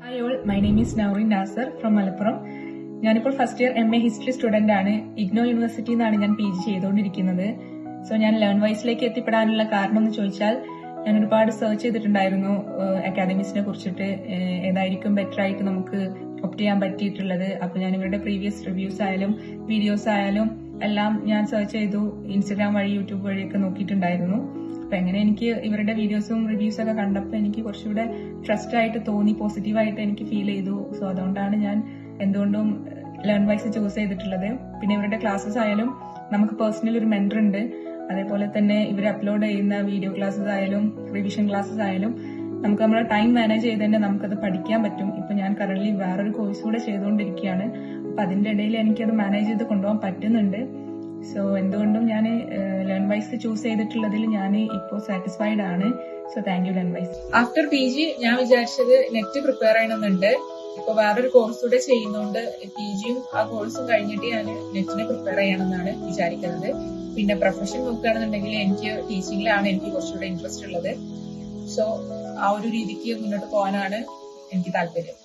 Hi all, my name is Naureen Nasser from Malappuram. ഞാനിപ്പോൾ first year MA history student ആണ്. ഇഗ്നോ യൂണിവേഴ്സിറ്റിയിൽ നിന്നാണ് ഞാൻ PG ചെയ്തുകൊണ്ടിരിക്കുന്നത്. സോ ഞാൻ ലേൺ വൈസിലേക്ക് എത്തിപ്പെടാനുള്ള കാരണം എന്ന് ചോദിച്ചാൽ ഞാൻ ഒരുപാട് സെർച്ച് ചെയ്തിട്ടുണ്ടായിരുന്നു അക്കാദമീസിനെ കുറിച്ചിട്ട് ഏതായിരിക്കും ബെറ്റർ ആയിട്ട് നമുക്ക് ഒപ്റ്റ് ചെയ്യാൻ പറ്റിയിട്ടുള്ളത്. അപ്പൊ ഞാൻ ഇവരുടെ പ്രീവിയസ് റിവ്യൂസ് ആയാലും വീഡിയോസ് ആയാലും എല്ലാം ഞാൻ സെർച്ച് ചെയ്തു. ഇൻസ്റ്റഗ്രാം വഴി യൂട്യൂബ് വഴിയൊക്കെ നോക്കിയിട്ടുണ്ടായിരുന്നു. അപ്പൊ എങ്ങനെ എനിക്ക് ഇവരുടെ വീഡിയോസും റിവ്യൂസും ഒക്കെ കണ്ടപ്പോൾ എനിക്ക് കുറച്ചുകൂടെ ട്രസ്റ്റ് ആയിട്ട് തോന്നി, പോസിറ്റീവായിട്ട് എനിക്ക് ഫീൽ ചെയ്തു. സോ അതുകൊണ്ടാണ് ഞാൻ എന്തുകൊണ്ടും ലേൺ വൈസ് ചൂസ് ചെയ്തിട്ടുള്ളത്. പിന്നെ ഇവരുടെ ക്ലാസ്സസ് ആയാലും നമുക്ക് പേഴ്സണലി ഒരു മെന്റർ ഉണ്ട്. അതേപോലെ തന്നെ ഇവർ അപ്ലോഡ് ചെയ്യുന്ന വീഡിയോ ക്ലാസ്സസ് ആയാലും റിവിഷൻ ക്ലാസ്സസ് ആയാലും നമുക്ക് നമ്മുടെ ടൈം മാനേജ് ചെയ്ത് തന്നെ നമുക്കത് പഠിക്കാൻ പറ്റും. ഇപ്പൊ ഞാൻ കറന്റ് വേറൊരു കോഴ്സ് കൂടെ ചെയ്തുകൊണ്ടിരിക്കുകയാണ്. അപ്പൊ അതിന്റെ ഇടയിൽ എനിക്കത് മാനേജ് ചെയ്ത് കൊണ്ടുപോകാൻ പറ്റുന്നുണ്ട്. സോ എന്തുകൊണ്ടും ഞാൻ ലേൺ വൈസ് ചൂസ് ചെയ്തിട്ടുള്ളതിൽ ഞാൻ ഇപ്പോൾ സാറ്റിസ്ഫൈഡ് ആണ്. So thank you learn wise. After PG ഞാൻ വിചാരിച്ചത് നെറ്റ് പ്രിപ്പയർ ചെയ്യണമെന്നുണ്ട്. ഇപ്പൊ വേറൊരു കോഴ്സ് കൂടെ ചെയ്യുന്നോണ്ട് PGയും ആ കോഴ്സും കഴിഞ്ഞിട്ട് ഞാൻ നെറ്റിനെ പ്രിപ്പയർ ചെയ്യണമെന്നാണ് വിചാരിക്കുന്നത്. പിന്നെ പ്രൊഫഷൻ നോക്കുകയാണെന്നുണ്ടെങ്കിൽ എനിക്ക് ടീച്ചിങ്ങിലാണ് എനിക്ക് കുറച്ചുകൂടെ ഇൻട്രസ്റ്റ് ഉള്ളത്. സോ ആ ഒരു രീതിക്ക് മുന്നോട്ട് പോകാനാണ് എനിക്ക് താല്പര്യം.